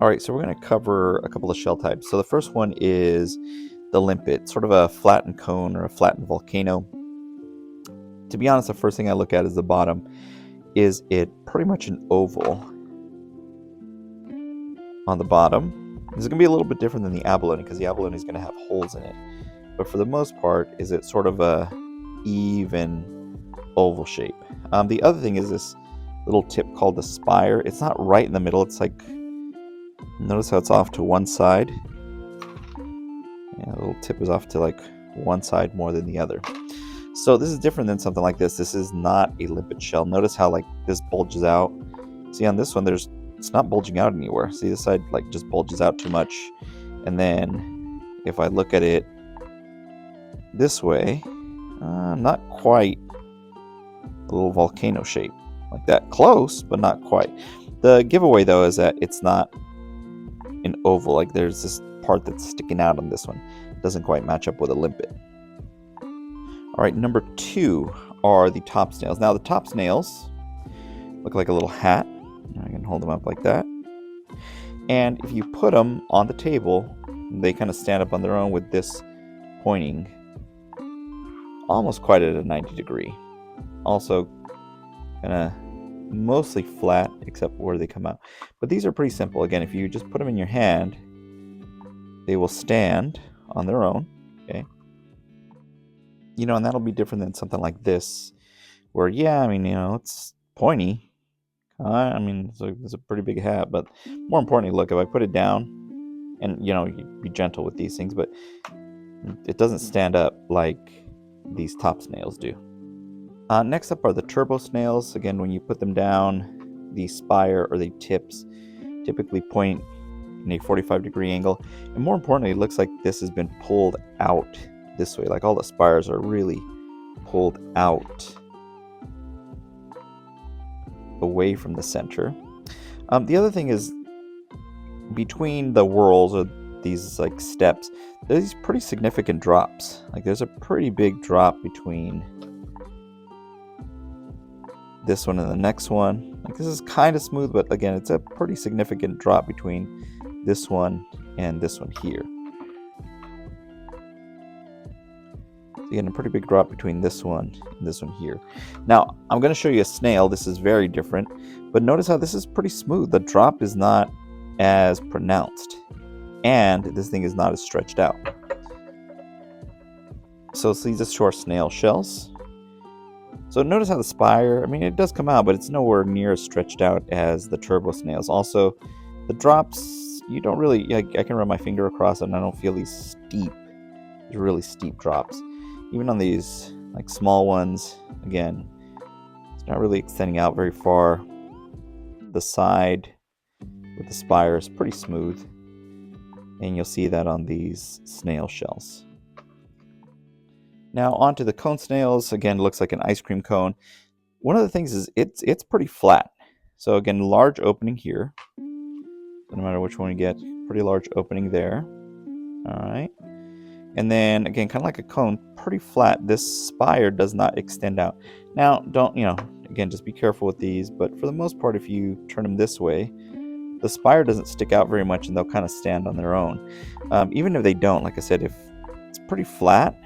All right, so we're going to cover a couple of shell types. So the first one is the limpet, sort of a flattened cone or a flattened volcano. To be honest, the first thing I look at is the bottom. Is it pretty much an oval on the bottom? This is going to be a little bit different than the abalone because the abalone is going to have holes in it. But for the most part, is it sort of a even oval shape? The other thing is this little tip called the spire. It's not right in the middle. It's like, notice how it's off to one side. Yeah, the little tip is off to like one side more than the other. So this is different than something like this. This is not a limpet shell. Notice how like this bulges out. See, on this one, it's not bulging out anywhere. See, this side like just bulges out too much. And then if I look at it this way, not quite a little volcano shape like that. Close, but not quite. The giveaway though is that it's not an oval. Like there's this part that's sticking out on this one. It doesn't quite match up with a limpet. All right, number 2 are the top snails. Now the top snails look like a little hat. I can hold them up like that. And if you put them on the table, they kind of stand up on their own with this pointing almost quite at a 90 degree. Also kind of mostly flat except where they come out. But these are pretty simple. Again, if you just put them in your hand, they will stand on their own. Okay. And that'll be different than something like this, where, yeah, I mean, it's pointy. I mean, it's a pretty big hat, but more importantly, look, if I put it down, and, you be gentle with these things, but it doesn't stand up like these top snails do. Next up are the turbo snails. Again, when you put them down, the spire or the tips typically point in a 45-degree angle. And more importantly, it looks like this has been pulled out this way. Like all the spires are really pulled out away from the center. The other thing is between the whorls or these like steps, there's these pretty significant drops. Like there's a pretty big drop between this one and the next one. Like this is kind of smooth, but again, it's a pretty significant drop between this one and this one here. Again, a pretty big drop between this one and this one here. Now, I'm going to show you a snail. This is very different, but notice how this is pretty smooth. The drop is not as pronounced, and this thing is not as stretched out. So these are short snail shells. So notice how the spire, I mean, it does come out, but it's nowhere near as stretched out as the turbo snails. Also, the drops, you don't really, I can run my finger across it and I don't feel these really steep drops. Even on these like small ones, again, it's not really extending out very far. The side with the spire is pretty smooth, and you'll see that on these snail shells. Now onto the cone snails. Again, it looks like an ice cream cone. One of the things is it's pretty flat. So again, large opening here. So no matter which one you get, pretty large opening there. All right. And then again, kind of like a cone, pretty flat. This spire does not extend out. Now, again, just be careful with these, but for the most part, if you turn them this way, the spire doesn't stick out very much and they'll kind of stand on their own. Even if they don't, like I said, if it's pretty flat,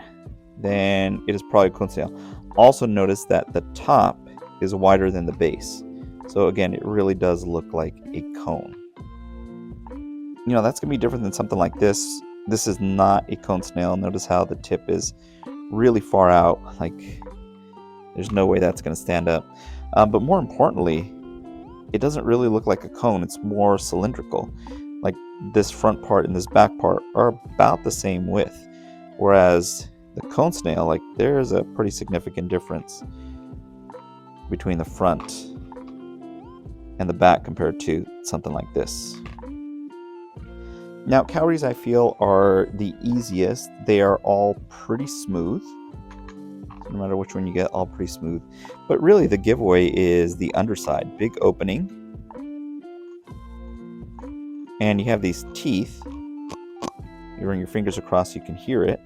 then it is probably a cone snail. Also notice that the top is wider than the base. So again, it really does look like a cone. That's going to be different than something like this. This is not a cone snail. Notice how the tip is really far out. Like, there's no way that's going to stand up. But more importantly, it doesn't really look like a cone. It's more cylindrical. Like this front part and this back part are about the same width. Whereas the cone snail, like there's a pretty significant difference between the front and the back compared to something like this. Now, cowries I feel are the easiest. They are all pretty smooth. So no matter which one you get, all pretty smooth. But really the giveaway is the underside. Big opening. And you have these teeth. You run your fingers across, you can hear it.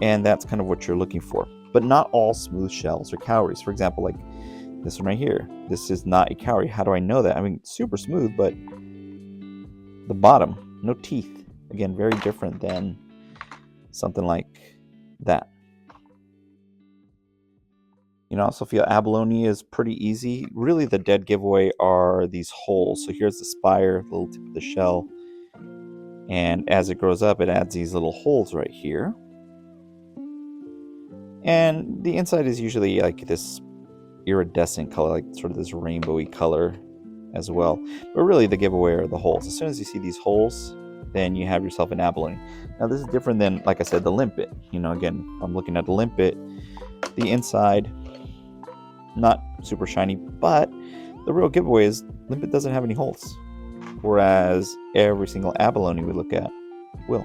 And that's kind of what you're looking for. But not all smooth shells are cowries. For example, like this one right here. This is not a cowrie. How do I know that? I mean, super smooth, but the bottom, no teeth. Again, very different than something like that. You know, I also feel abalone is pretty easy. Really, the dead giveaway are these holes. So here's the spire, the little tip of the shell. And as it grows up, it adds these little holes right here. And the inside is usually like this iridescent color, like sort of this rainbowy color as well. But really, the giveaway are the holes. As soon as you see these holes, then you have yourself an abalone. Now, this is different than, like I said, the limpet. You know, again, I'm looking at the limpet. The inside, not super shiny, but the real giveaway is limpet doesn't have any holes, whereas every single abalone we look at will.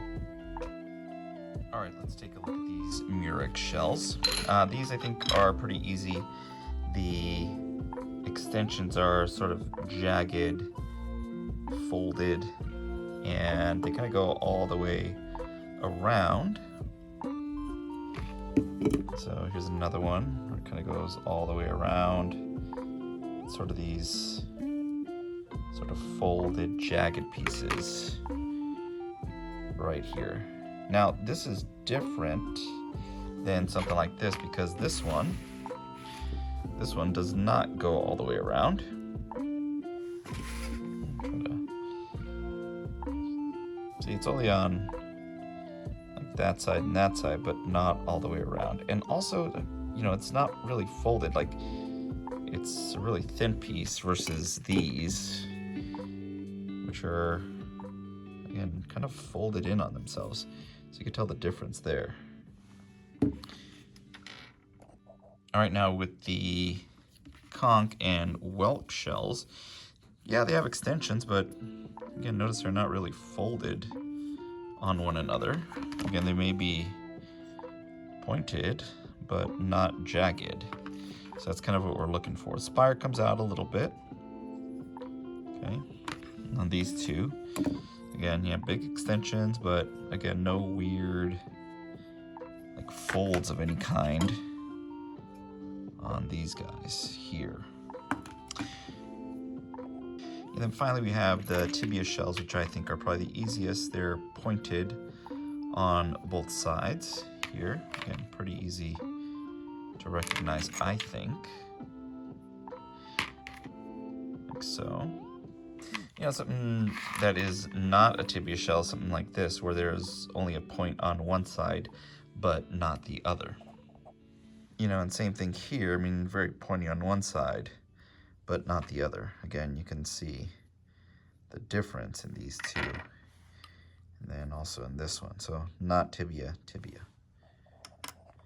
All right, let's take a look at these murex shells. These I think are pretty easy. The extensions are sort of jagged, folded, and they kind of go all the way around. So here's another one where it kind of goes all the way around. Sort of these sort of folded, jagged pieces right here. Now this is different than something like this because this one does not go all the way around. See, it's only on like that side and that side, but not all the way around. And also, you know, it's not really folded. Like, it's a really thin piece versus these, which are, again, kind of folded in on themselves. So you can tell the difference there. All right, now with the conch and whelk shells, yeah, they have extensions, but again, notice they're not really folded on one another. Again, they may be pointed, but not jagged. So that's kind of what we're looking for. Spire comes out a little bit. Okay, on these two. Again, yeah, big extensions, but again, no weird like folds of any kind on these guys here. And then finally we have the tibia shells, which I think are probably the easiest. They're pointed on both sides here. Again, pretty easy to recognize, I think. Like so. You know, something that is not a tibia shell, something like this, where there's only a point on one side, but not the other. You know, and same thing here. I mean, very pointy on one side, but not the other. Again, you can see the difference in these two. And then also in this one. So not tibia, tibia.